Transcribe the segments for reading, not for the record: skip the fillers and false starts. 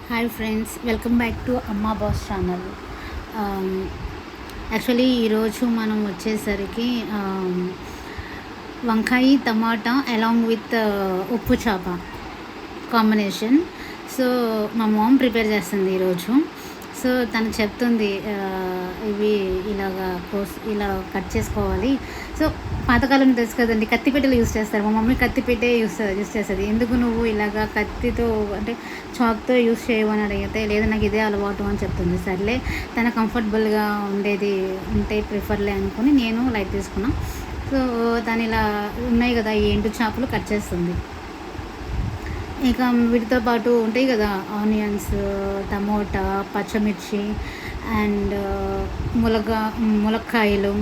Hi friends, welcome back to అమ్మా boss channel. Actually ఈరోజు మనం వచ్చేసరికి వంకాయ టమాటా అలాంగ్ విత్ ఉప్పు చేప కాంబినేషన్. సో మా మామ్ ప్రిపేర్ చేస్తుంది ఈరోజు. సో తను చెప్తుంది ఇవి ఇలా కట్ చేసుకోవాలి. సో పాతకాలం తెలుసు కదండి, కత్తిపెట్టెలు యూస్ చేస్తారు. మా మమ్మీ కత్తిపెట్టే యూస్ చేస్తుంది. ఎందుకు నువ్వు ఇలాగా కత్తితో అంటే చాక్తో యూస్ చేయమని అడిగితే లేదు నాకు ఇదే అలవాటు అని చెప్తుంది. సర్లే తన కంఫర్టబుల్గా ఉంటే ప్రిఫర్లే అనుకుని నేను లైట్ తీసుకున్నాను. సో తను ఇలా ఉన్నాయి కదా ఈ ఎండు చేపలు కట్ చేస్తుంది. ఇక వీటితో పాటు ఉంటాయి కదా ఆనియన్స్, టమోటా, పచ్చిమిర్చి అండ్ ములక్కాయలు,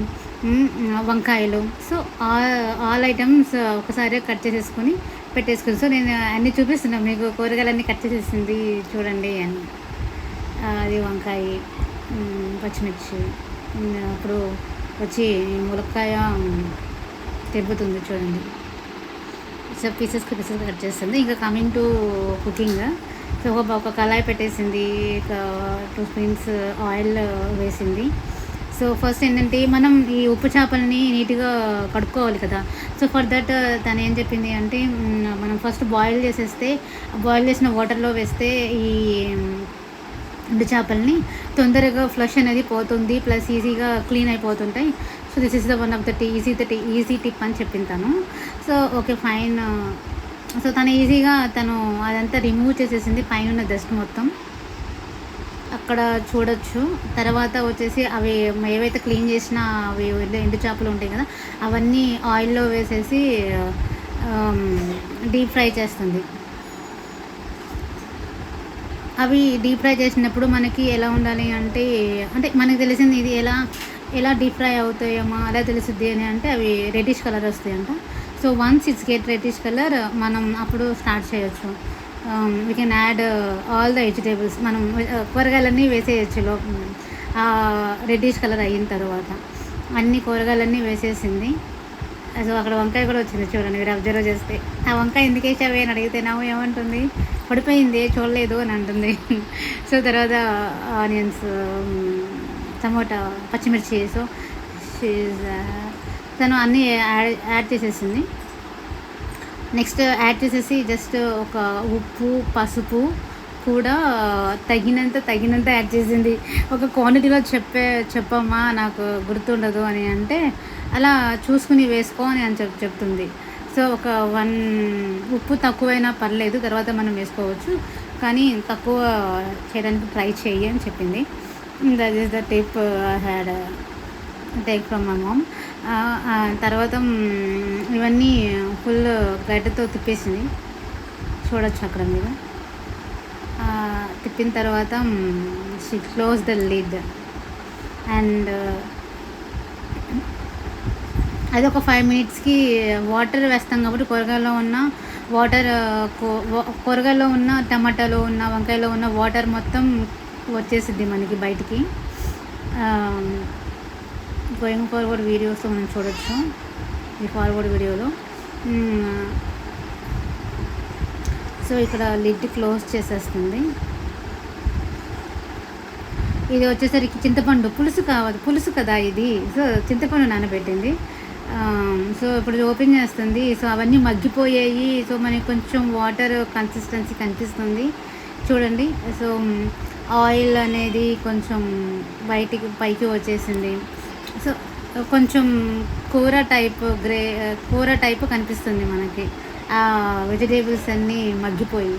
వంకాయలు. సో ఆల్ ఐటమ్స్ ఒకసారి కట్ చేసేసుకొని పెట్టేసుకుని. సో నేను అన్నీ చూపిస్తున్నాను మీకు, కూరగాయలన్నీ కట్ చేసేసింది చూడండి అని. అది వంకాయ, పచ్చిమిర్చి, అప్పుడు వచ్చి ములక్కాయ తెబ్బుతుంది చూడండి. సో పీసెస్కి కట్ చేస్తుంది. ఇంకా కమింగ్ టు కుకింగ్. సో ఒక కళాయి పెట్టేసింది, ఒక 2 స్పూన్స్ ఆయిల్ వేసింది. సో ఫస్ట్ ఏంటంటే మనం ఈ ఉప్పు చేపలని నీట్గా కడుక్కోవాలి కదా. సో ఫర్ దట్ తను ఏం చెప్పింది అంటే మనం ఫస్ట్ బాయిల్ చేసిన వాటర్లో వేస్తే ఈ ఎండు చేపల్ని తొందరగా ఫ్లష్ అనేది పోతుంది, ప్లస్ ఈజీగా క్లీన్ అయిపోతుంటాయి. So this is the one of the easy tip అని చెప్పింది తను. So okay fine. సో తను అదంతా రిమూవ్ చేసేసింది, పైన డస్ట్ మొత్తం అక్కడ చూడొచ్చు. తర్వాత వచ్చేసి అవి ఏవైతే క్లీన్ చేసిన అవి ఎండు చేపలు ఉంటాయి కదా అవన్నీ ఆయిల్లో వేసేసి డీప్ ఫ్రై చేస్తుంది. అవి డీప్ ఫ్రై చేసినప్పుడు మనకి ఎలా ఉండాలి అంటే మనకు తెలిసింది ఇది ఎలా డీప్ ఫ్రై అవుతాయేమో అలా తెలుస్తుంది అని అంటే అవి రెడ్డిష్ కలర్ వస్తాయంట. So once it's get reddish colour మనం అప్పుడు స్టార్ట్ చేయొచ్చు. We can add all the vegetables. మనం కూరగాయలన్నీ వేసేయచ్చు రెడ్డిష్ కలర్ అయిన తర్వాత. అన్ని కూరగాయలన్నీ వేసేసింది. సో అక్కడ వంకాయ కూడా వచ్చింది చూడండి, మీరు అబ్జర్వ్ చేస్తే. ఆ వంకాయ ఎందుకు వేసావే అని అడిగితే నాకు ఏమంటుంది, పడిపోయింది చూడలేదు అని అంటుంది. సో తర్వాత ఆనియన్స్, టమోటా, పచ్చిమిర్చి. సో తను అన్నీ యాడ్ చేసేసింది. నెక్స్ట్ యాడ్ చేసేసి జస్ట్ ఒక ఉప్పు, పసుపు కూడా తగినంత యాడ్ చేసింది. ఒక క్వాంటిటీలో చెప్పమ్మా నాకు గుర్తుండదు అని అంటే అలా చూసుకుని వేసుకో అని చెప్తుంది. సో ఒక 1 ఉప్పు తక్కువైనా పర్లేదు, తర్వాత మనం వేసుకోవచ్చు, కానీ తక్కువ చేయడానికి ట్రై చేయి అని చెప్పింది. That is the tip I had take from my mom. తర్వాత ఇవన్నీ ఫుల్ గడ్డతో తిప్పేసింది చూడొచ్చు అక్కడ మీద. తిప్పిన తర్వాత she close the lid and అది ఒక 5 మినిట్స్కి వాటర్ వేస్తాం కాబట్టి కూరగాయలో ఉన్న టమాటాలో ఉన్న వంకాయలో ఉన్న వాటర్ మొత్తం వచ్చేసిద్ది మనకి బయటికి. గోయింగ్ ఫార్వర్డ్ వీడియోస్లో మనం చూడొచ్చు. ఈ ఫార్వర్డ్ వీడియోలో సో ఇక్కడ లిడ్ క్లోజ్ చేసేస్తుంది. ఇది వచ్చేసరికి చింతపండు పులుసు కదా ఇది. సో చింతపండు నానబెట్టింది. సో ఇప్పుడు ఓపెన్ చేస్తుంది. సో అవన్నీ మగ్గిపోయాయి. సో మనకి కొంచెం వాటర్ కన్సిస్టెన్సీ కనిపిస్తుంది చూడండి. సో ఆయిల్ అనేది కొంచెం పైకి వచ్చేసింది. సో కొంచెం కూర టైపు కనిపిస్తుంది మనకి, ఆ వెజిటేబుల్స్ అన్నీ మగ్గిపోయి.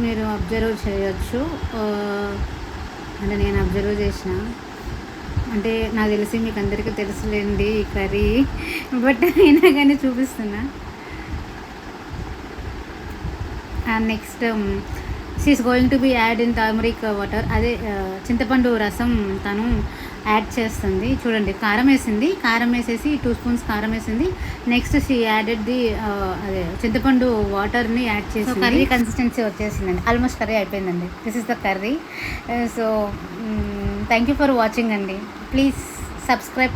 మీరు అబ్జర్వ్ చేయొచ్చు, అంటే నేను అబ్జర్వ్ చేసిన, అంటే నాకు తెలిసి మీకు అందరికీ తెలుసులేండి ఈ కర్రీ, బట్ అయినా కానీ చూపిస్తున్నా. Next she is going to be add in turmeric water. అదే చింతపండు రసం తను యాడ్ చేస్తుంది చూడండి. కారం వేసేసి 2 స్పూన్స్ కారం వేసింది. నెక్స్ట్ షీ యాడెడ్ ది అదే చింతపండు వాటర్ని యాడ్ చేసి కర్రీ కన్సిస్టెన్సీ వచ్చేసిందండి. ఆల్మోస్ట్ కర్రీ అయిపోయిందండి. This is the curry. So thank you for watching అండి. Please subscribe.